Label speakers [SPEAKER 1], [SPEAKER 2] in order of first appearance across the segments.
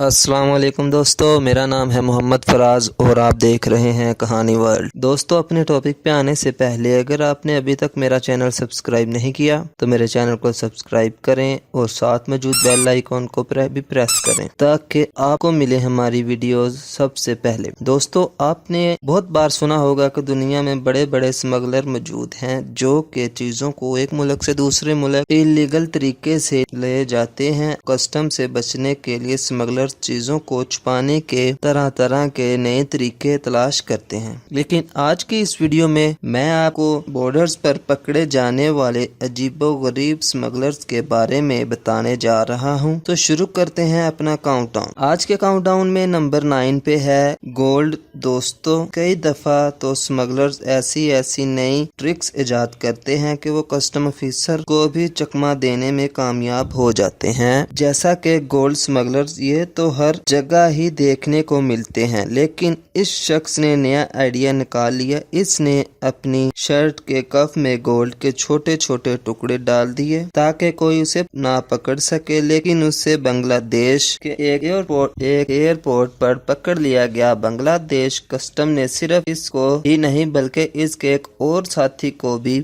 [SPEAKER 1] السلام علیکم دوستو، میرا نام ہے محمد فراز اور آپ دیکھ رہے ہیں کہانی ورلڈ۔ دوستو، اپنے ٹاپک پہ آنے سے پہلے اگر آپ نے ابھی تک میرا چینل سبسکرائب نہیں کیا تو میرے چینل کو سبسکرائب کریں اور ساتھ موجود بیل آئیکن کو بھی پریس کریں تاکہ آپ کو ملے ہماری ویڈیوز سب سے پہلے۔ دوستو، آپ نے بہت بار سنا ہوگا کہ دنیا میں بڑے بڑے اسمگلر موجود ہیں جو کہ چیزوں کو ایک ملک سے دوسرے ملک انلیگل طریقے سے لے جاتے ہیں۔ کسٹم سے بچنے کے لیے اسمگلر چیزوں کو چھپانے کے طرح طرح کے نئے طریقے تلاش کرتے ہیں، لیکن آج کی اس ویڈیو میں آپ کو بارڈرز پر پکڑے جانے والے عجیب و غریب اسمگلرز کے بارے میں بتانے جا رہا ہوں۔ تو شروع کرتے ہیں اپنا کاؤنٹ ڈاؤن۔ آج کے کاؤنٹ ڈاؤن میں نمبر 9 پہ ہے گولڈ۔ دوستو، کئی دفعہ تو اسمگلرز ایسی نئی ٹرکس ایجاد کرتے ہیں کہ وہ کسٹم آفیسر کو بھی چکما دینے میں کامیاب ہو جاتے ہیں، جیسا کہ گولڈ اسمگلرز یہ تو ہر جگہ ہی دیکھنے کو ملتے ہیں، لیکن اس شخص نے نیا آئیڈیا نکال لیا۔ اس نے اپنی شرٹ کے کف میں گولڈ کے چھوٹے چھوٹے ٹکڑے ڈال دیے تاکہ کوئی اسے نہ پکڑ سکے، لیکن اسے بنگلہ دیش کے ایک ایئرپورٹ پر پکڑ لیا گیا۔ بنگلہ دیش کسٹم نے صرف اس کو ہی نہیں بلکہ اس کے ایک اور ساتھی کو بھی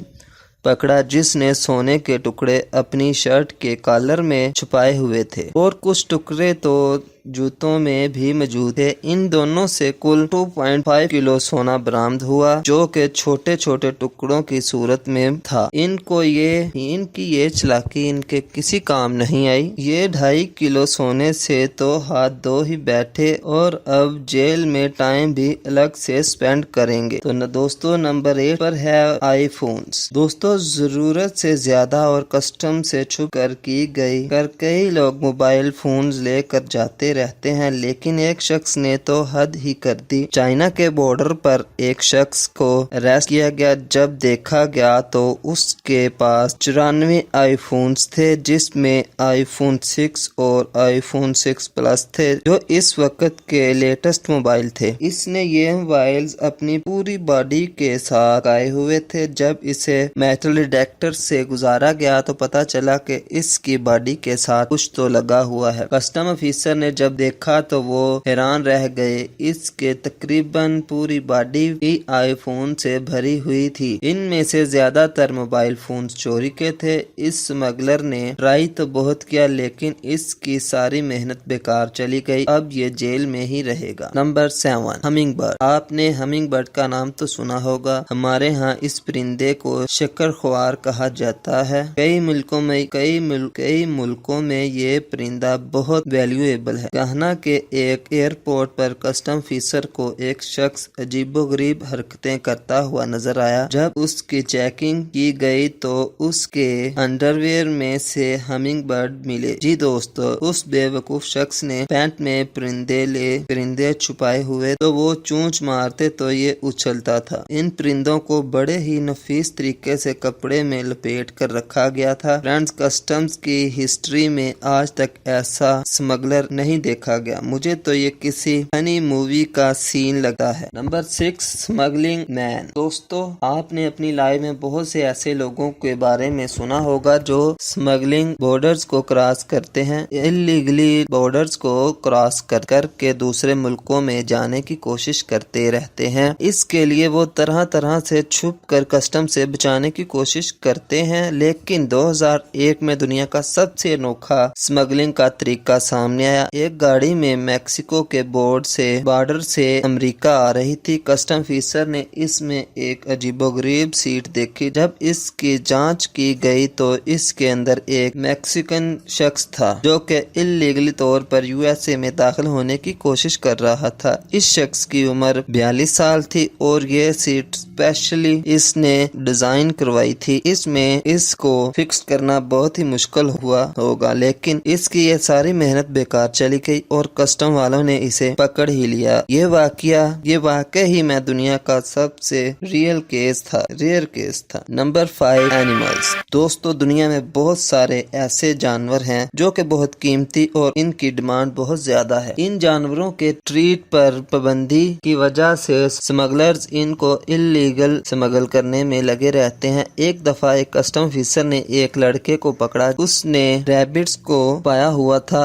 [SPEAKER 1] پکڑا جس نے سونے کے ٹکڑے اپنی شرٹ کے کالر میں چھپائے ہوئے تھے اور کچھ ٹکڑے تو جوتوں میں بھی موجود تھے۔ ان دونوں سے کل 2.5 کلو سونا برآمد ہوا جو کہ چھوٹے چھوٹے ٹکڑوں کی صورت میں تھا۔ ان کی یہ چالاکی ان کے کسی کام نہیں آئی۔ یہ 2.5 کلو سونے سے تو ہاتھ دھو ہی بیٹھے اور اب جیل میں ٹائم بھی الگ سے سپینڈ کریں گے۔ تو دوستو، نمبر 8 پر ہے آئی فونز۔ دوستو، ضرورت سے زیادہ اور کسٹم سے چھپ کر کی گئی کئی لوگ موبائل فونز لے کر جاتے رہتے ہیں، لیکن ایک شخص نے تو حد ہی کر دی۔ چائنا کے بارڈر پر ایک شخص کو اریسٹ کیا گیا۔ جب دیکھا گیا تو اس کے پاس 94 آئی فونز تھے، جس میں آئی فون 6 اور آئی فون 6 پلس تھے جو اس وقت کے لیٹسٹ موبائل تھے۔ اس نے یہ موبائلز اپنی پوری باڈی کے ساتھ لگائے ہوئے تھے۔ جب اسے میٹل ڈیٹیکٹر سے گزارا گیا تو پتا چلا کہ اس کی باڈی کے ساتھ کچھ تو لگا ہوا ہے۔ کسٹم آفیسر نے جب دیکھا تو وہ حیران رہ گئے۔ اس کے تقریباً پوری باڈی ہی آئی فون سے بھری ہوئی تھی۔ ان میں سے زیادہ تر موبائل فونز چوری کے تھے۔ اس اسمگلر نے ٹرائی تو بہت کیا لیکن اس کی ساری محنت بیکار چلی گئی۔ اب یہ جیل میں ہی رہے گا۔ Number 7، humming bird. آپ نے ہمنگ برڈ کا نام تو سنا ہوگا۔ ہمارے ہاں اس پرندے کو شکر خوار کہا جاتا ہے۔ کئی ملکوں میں یہ پرندہ بہت ویلیویبل ہے۔ کہنا کہ ایک ایئرپورٹ پر کسٹم آفیسر کو ایک شخص عجیب و غریب حرکتیں کرتا ہوا نظر آیا۔ جب اس کی چیکنگ کی گئی تو اس کے انڈرویئر میں سے ہمنگ برڈ ملے۔ جی دوستو، اس بے وقوف شخص نے پینٹ میں پرندے چھپائے ہوئے تو وہ چونچ مارتے تو یہ اچھلتا تھا۔ ان پرندوں کو بڑے ہی نفیس طریقے سے کپڑے میں لپیٹ کر رکھا گیا تھا۔ فرینڈز، کسٹمز کی ہسٹری میں آج تک ایسا اسمگلر نہیں دیکھا گیا۔ مجھے تو یہ کسی فنی مووی کا سین لگتا ہے۔ نمبر 6، اسمگلنگ مین۔ دوستو، آپ نے اپنی لائف میں بہت سے ایسے لوگوں کے بارے میں سنا ہوگا جو اسمگلنگ بارڈرز کو کراس کرتے ہیں، انلیگلی بارڈرز کو کراس کر کے دوسرے ملکوں میں جانے کی کوشش کرتے رہتے ہیں۔ اس کے لیے وہ طرح طرح سے چھپ کر کسٹم سے بچانے کی کوشش کرتے ہیں، لیکن 2001 میں دنیا کا سب سے انوکھا اسمگلنگ کا طریقہ سامنے آیا۔ ایک گاڑی میں میکسیکو کے بارڈر سے امریکہ آ رہی تھی۔ کسٹم آفیسر نے اس میں ایک عجیب و غریب سیٹ دیکھی۔ جب اس کی جانچ کی گئی تو اس کے اندر ایک میکسیکن شخص تھا جو کہ انلیگلی طور پر USA میں داخل ہونے کی کوشش کر رہا تھا۔ اس شخص کی عمر 42 سال تھی اور یہ سیٹ اسپیشلی اس نے ڈیزائن کروائی تھی۔ اس میں اس کو فکس کرنا بہت ہی مشکل ہوا ہوگا، لیکن اس کی یہ ساری محنت بیکار چلی گئی اور کسٹم والوں نے اسے پکڑ ہی لیا۔ یہ واقعی میں دنیا کا سب سے ریئر کیس تھا۔ Number 5، animals. دوستو، دنیا میں بہت سارے ایسے جانور ہیں جو کہ بہت قیمتی اور ان کی ڈیمانڈ بہت زیادہ ہے۔ ان جانوروں کے ٹریٹ پر پابندی کی وجہ سے اسمگلرز ان کو انلیگل اسمگل کرنے میں لگے رہتے ہیں۔ ایک دفعہ ایک کسٹم آفیسر نے ایک لڑکے کو پکڑا۔ اس نے ریبٹس کو پایا ہوا تھا۔